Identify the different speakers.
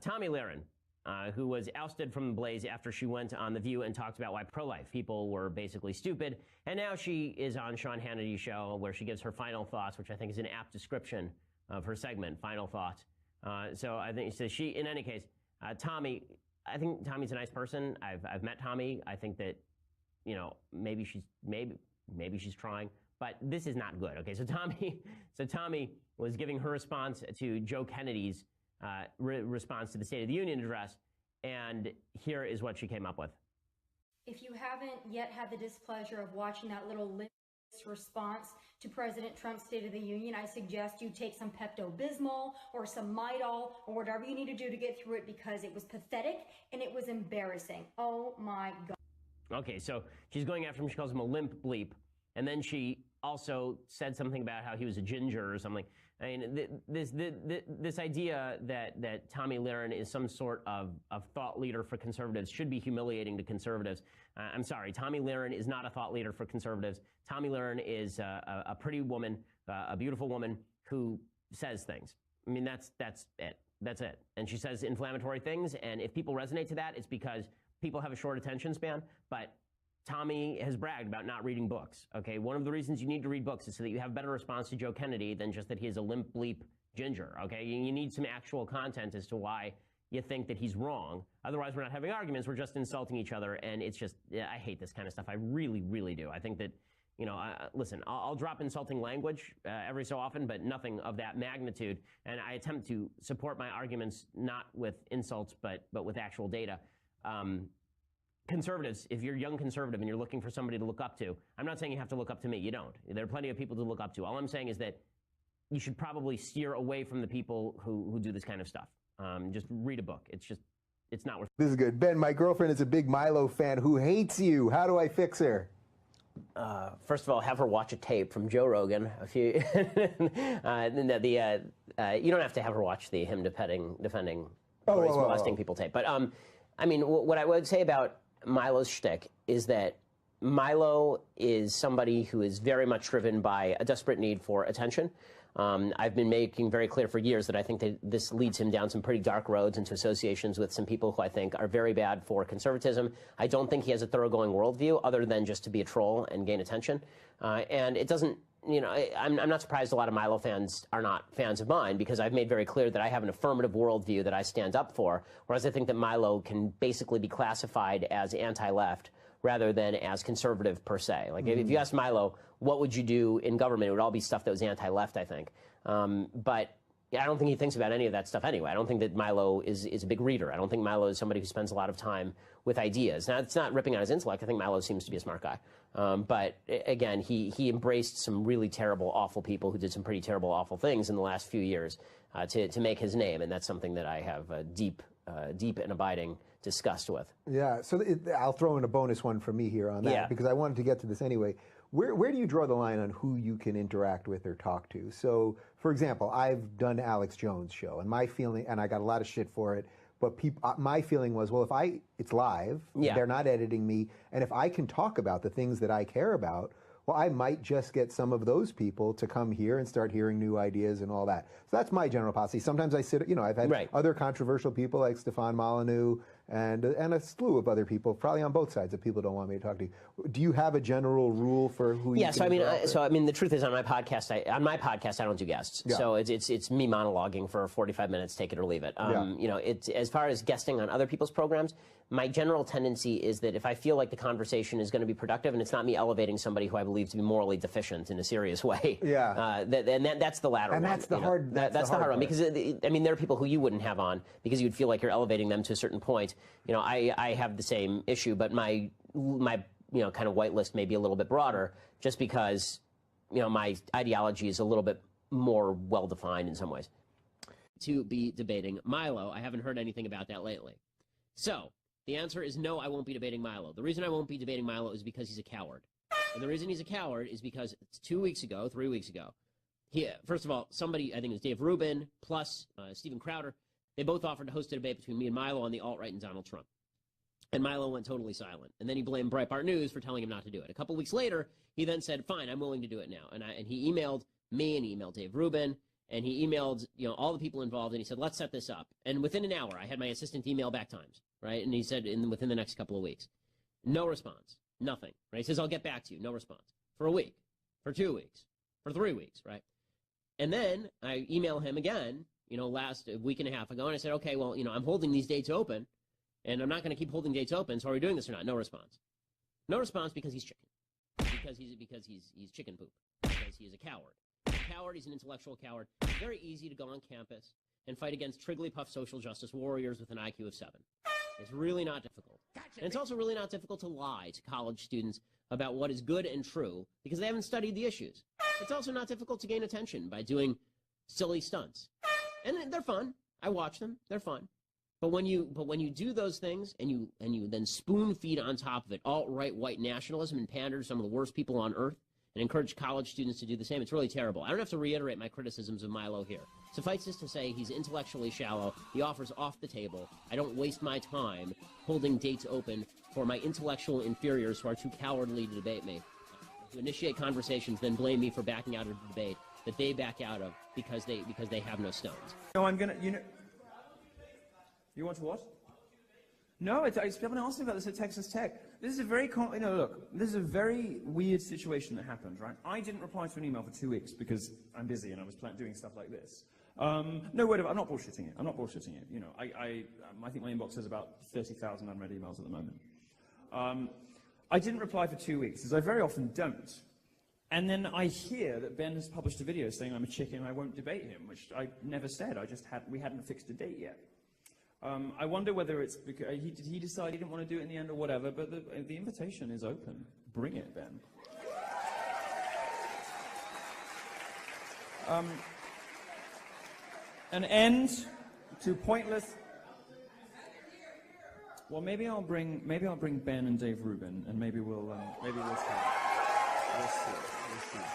Speaker 1: Tomi Lahren, who was ousted from the Blaze after she went on The View and talked about why pro-life people were basically stupid. And now she is on Sean Hannity's show where she gives her final thoughts, which I think is an apt description of her segment, Final Thoughts. So I think so she, in any case, Tomi, I think Tomi's a nice person. I've met Tomi. I think that, you know, maybe she's trying, but this is not good. Okay, so Tomi was giving her response to Joe Kennedy's response to the State of the Union address, and here is what she came up with.
Speaker 2: If you haven't yet had the displeasure of watching that little list response to President Trump's State of the Union, I suggest you take some Pepto-Bismol or some Midol or whatever you need to do to get through it, because it was pathetic and it was embarrassing. Oh my God. Okay, so she's going after him. She calls him a limp bleep. And then she also said something about how he was a ginger or something. I mean, this idea that Tomi Lahren is some sort of thought leader for conservatives should be humiliating to conservatives. I'm sorry, Tomi Lahren is not a thought leader for conservatives. Tomi Lahren is a pretty woman, a beautiful woman who says things. I mean, that's it. That's it. And she says inflammatory things, and if people resonate to that, it's because people have a short attention span, but Tomi has bragged about not reading books, okay? One of the reasons you need to read books is so that you have better response to Joe Kennedy than just that he is a limp bleep ginger, okay? You need some actual content as to why you think that he's wrong. Otherwise, we're not having arguments. We're just insulting each other, and it's just, I hate this kind of stuff. I really, really do. I think that, you know, listen, I'll drop insulting language every so often, but nothing of that magnitude, and I attempt to support my arguments not with insults, but with actual data. Conservatives, if you're a young conservative and you're looking for somebody to look up to, I'm not saying you have to look up to me. You don't. There are plenty of people to look up to. All I'm saying is that you should probably steer away from the people who do this kind of stuff. Just read a book. It's not worth it.
Speaker 3: This is good. Ben, my girlfriend is a big Milo fan who hates you. How do I fix her?
Speaker 1: First of all, have her watch a tape from Joe Rogan. You don't have to have her watch him defending molesting people tape. But I mean, what I would say about Milo's shtick is that Milo is somebody who is very much driven by a desperate need for attention. I've been making very clear for years that I think that this leads him down some pretty dark roads into associations with some people who I think are very bad for conservatism. I don't think he has a thoroughgoing worldview other than just to be a troll and gain attention. And it doesn't, you know, I'm not surprised a lot of Milo fans are not fans of mine, because I've made very clear that I have an affirmative worldview that I stand up for, whereas I think that Milo can basically be classified as anti-left rather than as conservative per se. Like, if you asked Milo, what would you do in government, it would all be stuff that was anti-left, I think. But I don't think he thinks about any of that stuff anyway. I don't think that Milo is a big reader. I don't think Milo is somebody who spends a lot of time with ideas. Now, it's not ripping on his intellect. I think Milo seems to be a smart guy. But again, he embraced some really terrible, awful people who did some pretty terrible, awful things in the last few years to make his name, and that's something that I have a deep and abiding disgust with.
Speaker 3: Yeah, so I'll throw in a bonus one from me here on that, because I wanted to get to this anyway. Where do you draw the line on who you can interact with or talk to? So, for example, I've done Alex Jones' show, and my feeling, and I got a lot of shit for it, but my feeling was, well, it's live, they're not editing me, and if I can talk about the things that I care about, well, I might just get some of those people to come here and start hearing new ideas and all that. So that's my general policy. Sometimes I sit, you know, I've had other controversial people like Stefan Molyneux and a slew of other people, probably on both sides, that people don't want me to talk to. Do you have a general rule for who you can
Speaker 1: so I mean, the truth is, on my podcast, I don't do guests. So it's me monologuing for 45 minutes, take it or leave it. You know, it's, as far as guesting on other people's programs, my general tendency is that if I feel like the conversation is going to be productive and it's not me elevating somebody who I believe to be morally deficient in a serious way, that's the latter one.
Speaker 3: And that's the hard
Speaker 1: that's the hard one, because I mean, there are people who you wouldn't have on because you'd feel like you're elevating them to a certain point. You know, I have the same issue, but my you know, kind of white list may be a little bit broader, just because, you know, my ideology is a little bit more well defined in some ways. To be debating Milo, I haven't heard anything about that lately. So the answer is no, I won't be debating Milo. The reason I won't be debating Milo is because he's a coward. And the reason he's a coward is because 3 weeks ago, first of all, somebody, I think it was Dave Rubin plus Steven Crowder, they both offered to host a debate between me and Milo on the alt-right and Donald Trump. And Milo went totally silent. And then he blamed Breitbart News for telling him not to do it. A couple weeks later, he then said, fine, I'm willing to do it now. And he emailed me and he emailed Dave Rubin. And he emailed, all the people involved, and he said, let's set this up. And within an hour, I had my assistant email back times, right? And he said within the next couple of weeks. No response. Nothing. Right? He says, I'll get back to you. No response. For a week. For 2 weeks. For 3 weeks, right? And then I email him again, last week and a half ago, and I said, okay, well, I'm holding these dates open, and I'm not going to keep holding dates open, so are we doing this or not? No response. No response because he's chicken. Because he's chicken poop. Because he is a coward. Coward, he's an intellectual coward. It's very easy to go on campus and fight against Triggly-Puff social justice warriors with an IQ of 7. It's really not difficult. And it's also really not difficult to lie to college students about what is good and true because they haven't studied the issues. It's also not difficult to gain attention by doing silly stunts. And they're fun. I watch them. They're fun. But when you do those things and you then spoon feed on top of it alt-right white nationalism and pander to some of the worst people on earth and encourage college students to do the same, it's really terrible. I don't have to reiterate my criticisms of Milo here. Suffice it to say, he's intellectually shallow. The offer's off the table. I don't waste my time holding dates open for my intellectual inferiors who are too cowardly to debate me. To initiate conversations, then blame me for backing out of the debate that they back out of because they have no stones.
Speaker 4: No, I'm gonna, you want to what? No, people asked me about this at Texas Tech. This is a very, look, this is a very weird situation that happened, right? I didn't reply to an email for 2 weeks because I'm busy and I was doing stuff like this. No word of it. I'm not bullshitting it. I'm not bullshitting it. I think my inbox has about 30,000 unread emails at the moment. I didn't reply for 2 weeks, as I very often don't. And then I hear that Ben has published a video saying I'm a chicken and I won't debate him, which I never said. We hadn't fixed a date yet. I wonder whether it's because he decided he didn't want to do it in the end or whatever, but the invitation is open. Bring it, Ben. An end to pointless. Well, maybe I'll bring Ben and Dave Rubin, and maybe we'll start.